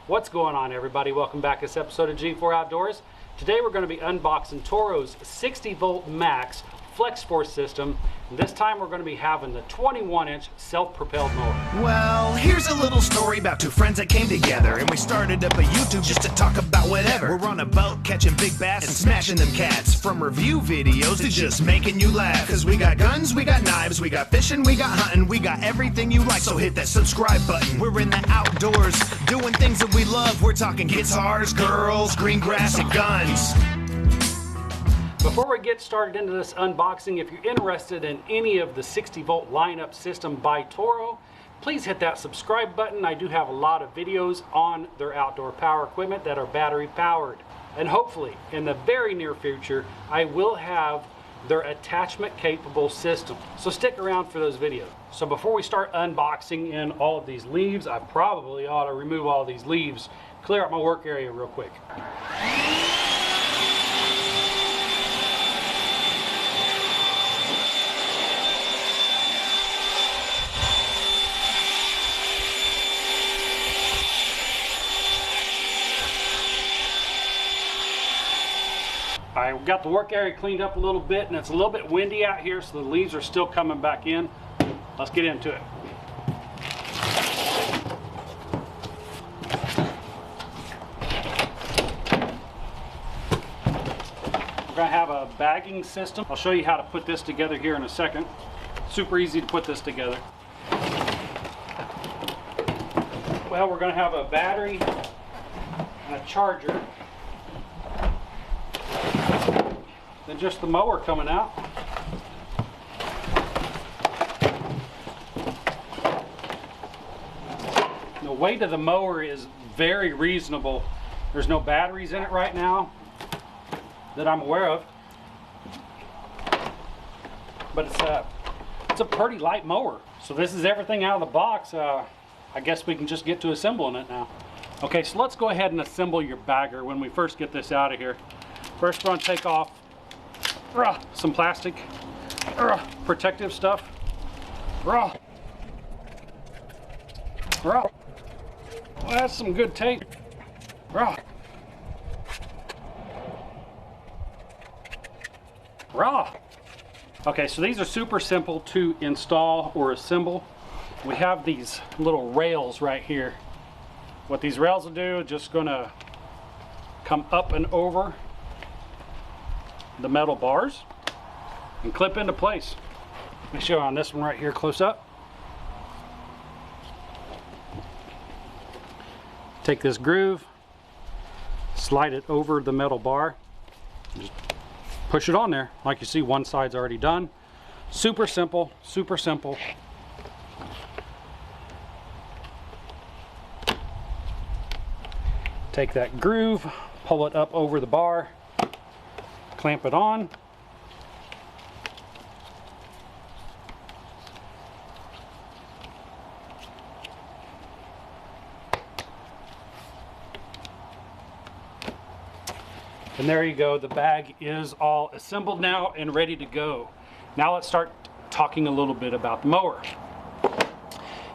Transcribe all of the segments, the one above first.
What's going on, everybody? Welcome back to this episode of G4 Outdoors. Today we're going to be unboxing Toro's 60V Max Flex Force system. And this time we're going to be having the 21-inch self-propelled mower. Well, here's a little story about two friends that came together, and we started up a YouTube just to talk about whatever. We're on a boat catching big bass and smashing them cats, from review videos to just making you laugh. Cause we got guns, we got knives, we got fishing, we got hunting, we got everything you like, so hit that subscribe button. We're in the outdoors doing things that we love. We're talking guitars, girls, green grass, and guns. Before we get started into this unboxing, if you're interested in any of the 60V lineup system by Toro, please hit that subscribe button. I do have a lot of videos on their outdoor power equipment that are battery powered. And hopefully, in the very near future, I will have their attachment capable system. So stick around for those videos. So before we start unboxing in all of these leaves, I probably ought to remove all these leaves, clear out my work area real quick. I got the work area cleaned up a little bit, and it's a little bit windy out here, so the leaves are still coming back in. Let's get into it. We're going to have a bagging system. I'll show you how to put this together here in a second. Super easy to put this together. Well, we're going to have a battery and a charger. Then just the mower coming out. The weight of the mower is very reasonable. There's no batteries in it right now that I'm aware of, but it's a pretty light mower. So this is everything out of the box. I guess we can just get to assembling it now. Okay, so let's go ahead and assemble your bagger when we first get this out of here. First, we're going to take off some plastic, protective stuff. Well, that's some good tape. Okay, so these are super simple to install or assemble. We have these little rails right here. What these rails will do is just gonna come up and over the metal bars and clip into place. Let me show you on this one right here close up. Take this groove, slide it over the metal bar, just push it on there. Like you see, one side's already done. Super simple, super simple. Take that groove, pull it up over the bar, clamp it on. And there you go, the bag is all assembled now and ready to go. Now let's start talking a little bit about the mower.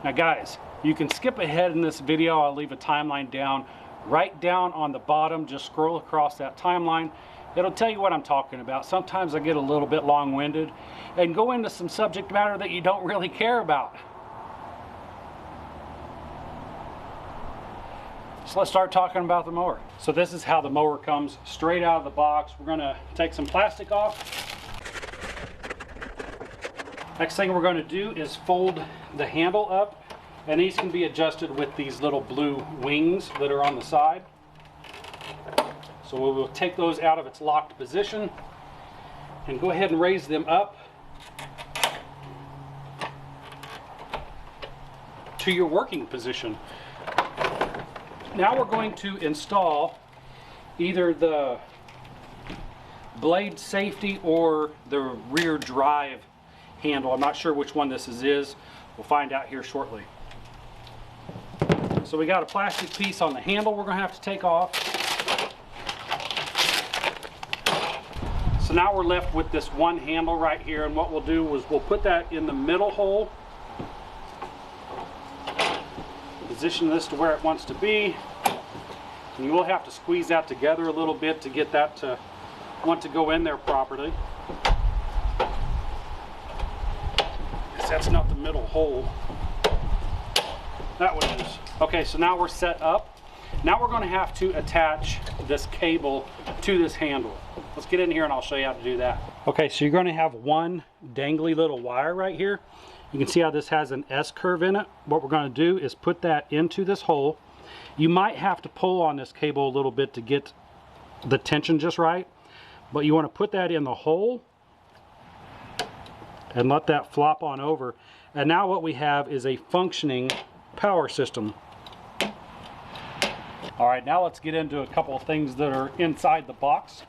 Now guys, you can skip ahead in this video. I'll leave a timeline down, right down on the bottom. Just scroll across that timeline. It'll tell you what I'm talking about. Sometimes I get a little bit long-winded and go into some subject matter that you don't really care about. So let's start talking about the mower. So this is how the mower comes straight out of the box. We're gonna take some plastic off. Next thing we're gonna do is fold the handle up, and these can be adjusted with these little blue wings that are on the side. So we will take those out of its locked position and go ahead and raise them up to your working position. Now we're going to install either the blade safety or the rear drive handle. I'm not sure which one this is. We'll find out here shortly. So we got a plastic piece on the handle we're going to have to take off. So now we're left with this one handle right here, and what we'll do is we'll put that in the middle hole, position this to where it wants to be, And you will have to squeeze that together a little bit to get that to want to go in there properly. That's not the middle hole. That one is. Okay, so now we're set up. Now we're going to have to attach this cable to this handle. Let's get in here and I'll show you how to do that. Okay, so you're going to have one dangly little wire right here. You can see how this has an S curve in it. What we're going to do is put that into this hole. You might have to pull on this cable a little bit to get the tension just right, but you want to put that in the hole and let that flop on over. And now what we have is a functioning power system. All right, now let's get into a couple of things that are inside the box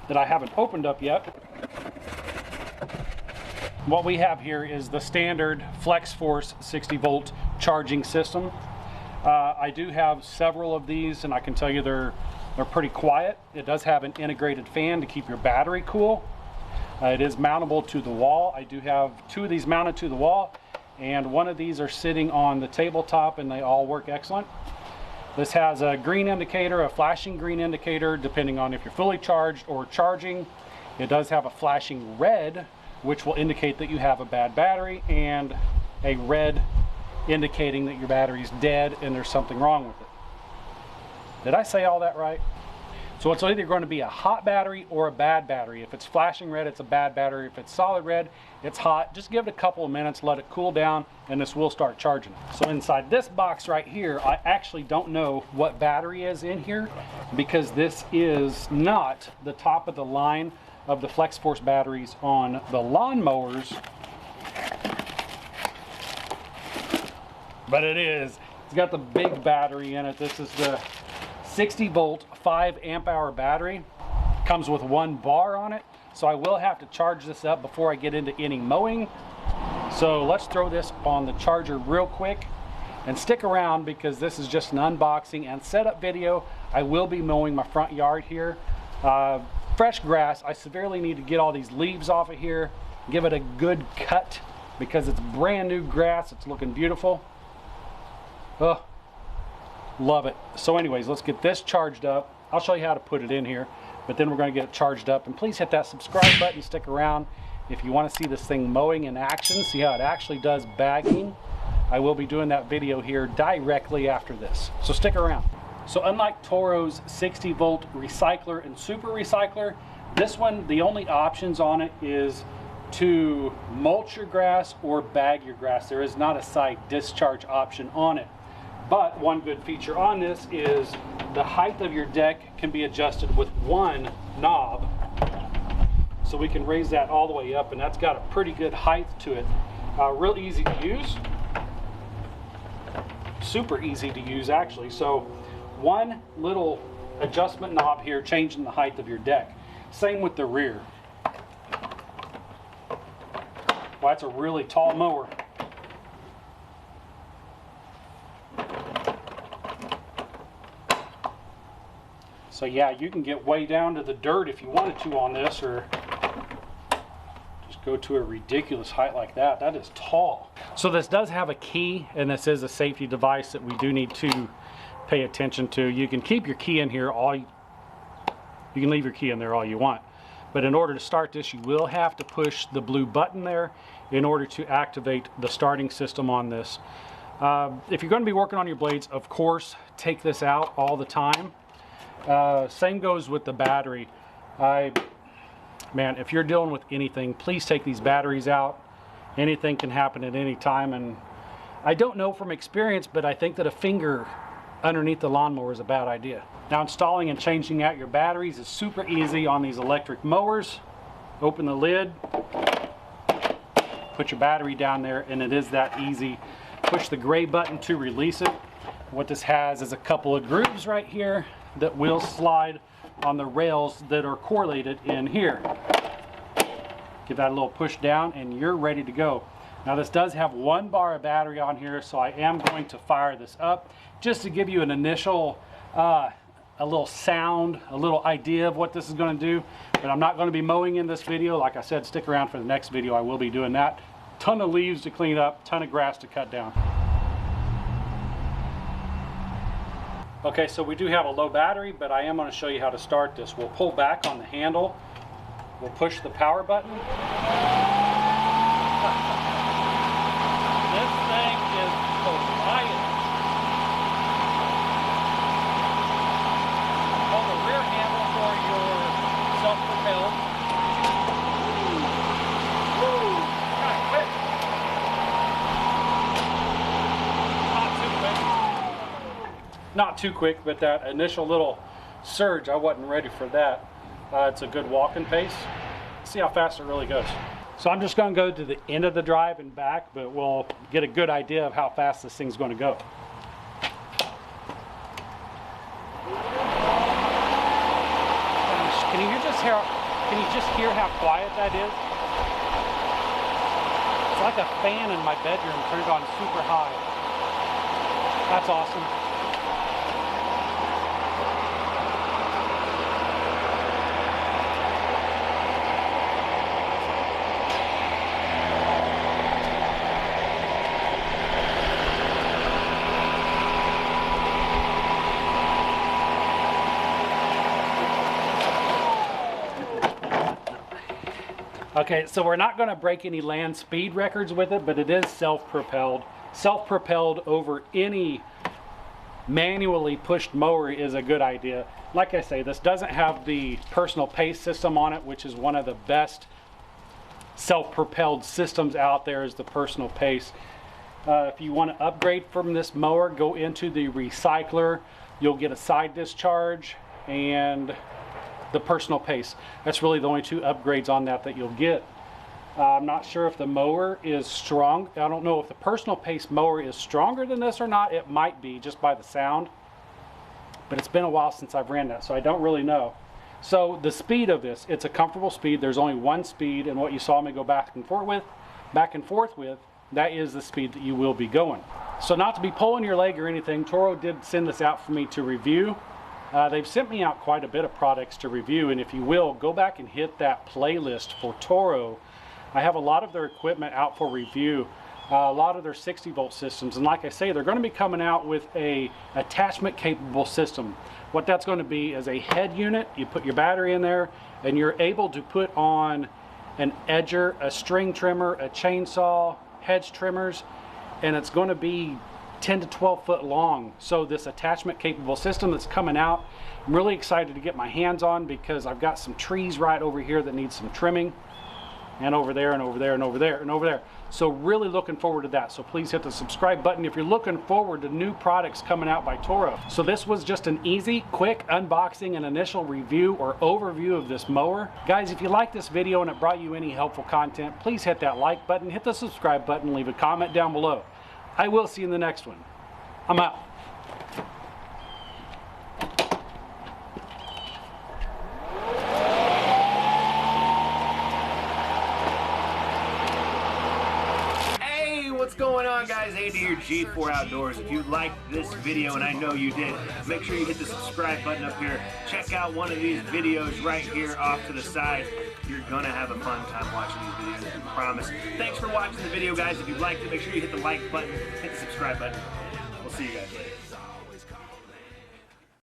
that I haven't opened up yet. What we have here is the standard Flex Force 60 volt charging system. I do have several of these, and I can tell you they're pretty quiet. It does have an integrated fan to keep your battery cool. It is mountable to the wall. I do have two of these mounted to the wall, and one of these are sitting on the tabletop, and they all work excellent. This has a green indicator, a flashing green indicator, depending on if you're fully charged or charging. It does have a flashing red, which will indicate that you have a bad battery, and a red indicating that your battery is dead and there's something wrong with it. Did I say all that right? So it's either going to be a hot battery or a bad battery. If it's flashing red, it's a bad battery. If it's solid red, it's hot. Just give it a couple of minutes, let it cool down, and this will start charging. So inside this box right here, I actually don't know what battery is in here, because this is not the top of the line of the Flex Force batteries on the lawn mowers. But it is. It's got the big battery in it. This is the 60 volt 5 amp hour battery. Comes with 1 bar on it, so I will have to charge this up before I get into any mowing. So let's throw this on the charger real quick and stick around, because this is just an unboxing and setup video. I will be mowing my front yard here. Fresh grass. I severely need to get all these leaves off of here, give it a good cut, because it's brand new grass. It's looking beautiful. Oh, love it. So anyways, let's get this charged up. I'll show you how to put it in here, but then we're going to get it charged up. And please hit that subscribe button, stick around if you want to see this thing mowing in action, see how it actually does bagging. I will be doing that video here directly after this, so stick around. So unlike Toro's 60 volt recycler and super recycler, this one, the only options on it is to mulch your grass or bag your grass. There is not a side discharge option on it. But one good feature on this is the height of your deck can be adjusted with one knob. So we can raise that all the way up, and that's got a pretty good height to it. Real easy to use. Super easy to use, actually. So one little adjustment knob here, changing the height of your deck. Same with the rear. Well, that's a really tall mower. So yeah, you can get way down to the dirt if you wanted to on this, or just go to a ridiculous height like that. That is tall. So this does have a key, and this is a safety device that we do need to pay attention to. You can keep your key in here, you can leave your key in there all you want. But in order to start this, you will have to push the blue button there in order to activate the starting system on this. If you're going to be working on your blades, of course, take this out all the time. Same goes with the battery. Man, if you're dealing with anything, please take these batteries out. Anything can happen at any time, and I don't know from experience, but I think that a finger underneath the lawnmower is a bad idea. Now, installing and changing out your batteries is super easy on these electric mowers. Open the lid, put your battery down there, and it is that easy. Push the gray button to release it. What this has is a couple of grooves right here that will slide on the rails that are correlated in here. Give that a little push down and you're ready to go. Now this does have 1 bar of battery on here, so I am going to fire this up just to give you an initial, a little sound, a little idea of what this is going to do. But I'm not going to be mowing in this video. Like I said, stick around for the next video. I will be doing that. Ton of leaves to clean up, ton of grass to cut down. Okay, so we do have a low battery, but I am going to show you how to start this. We'll pull back on the handle. We'll push the power button. This thing is quiet. Hold the rear handle for your self-propelled. Not too quick, but that initial little surge, I wasn't ready for that. It's a good walking pace. See how fast it really goes. So I'm just going to go to the end of the drive and back, but we'll get a good idea of how fast this thing's going to go. Can you just hear how quiet that is? It's like a fan in my bedroom turned on super high. That's awesome. Okay, so we're not going to break any land speed records with it, but it is self-propelled. Self-propelled over any manually pushed mower is a good idea. Like I say, this doesn't have the personal pace system on it, which is one of the best self-propelled systems out there, is the personal pace. If you want to upgrade from this mower, go into the recycler. You'll get a side discharge and the personal pace. That's really the only two upgrades on that you'll get. I'm not sure if the mower is strong. I don't know if the personal pace mower is stronger than this or not. It might be just by the sound, but it's been a while since I've ran that, so I don't really know. So the speed of this, it's a comfortable speed. There's only one speed, and what you saw me go back and forth with, that is the speed that you will be going. So not to be pulling your leg or anything, Toro did send this out for me to review. They've sent me out quite a bit of products to review, and if you will, go back and hit that playlist for Toro. I have a lot of their equipment out for review, a lot of their 60-volt systems, and like I say, they're going to be coming out with a attachment-capable system. What that's going to be is a head unit. You put your battery in there, and you're able to put on an edger, a string trimmer, a chainsaw, hedge trimmers, and it's going to be 10 to 12 foot long. So this attachment capable system that's coming out, I'm really excited to get my hands on, because I've got some trees right over here that need some trimming, and over there and over there and over there and over there. So really looking forward to that. So please hit the subscribe button if you're looking forward to new products coming out by Toro. So this was just an easy, quick unboxing and initial review or overview of this mower. Guys, if you like this video and it brought you any helpful content, please hit that like button, hit the subscribe button, leave a comment down below. I will see you in the next one. I'm out. Hey, what's going on, guys? Andy here, G4 Outdoors. If you liked this video, and I know you did, make sure you hit the subscribe button up here. Check out one of these videos right here off to the side. You're gonna have a fun time watching these videos, I promise. Thanks for watching the video, guys. If you liked it, make sure you hit the like button, hit the subscribe button. We'll see you guys later.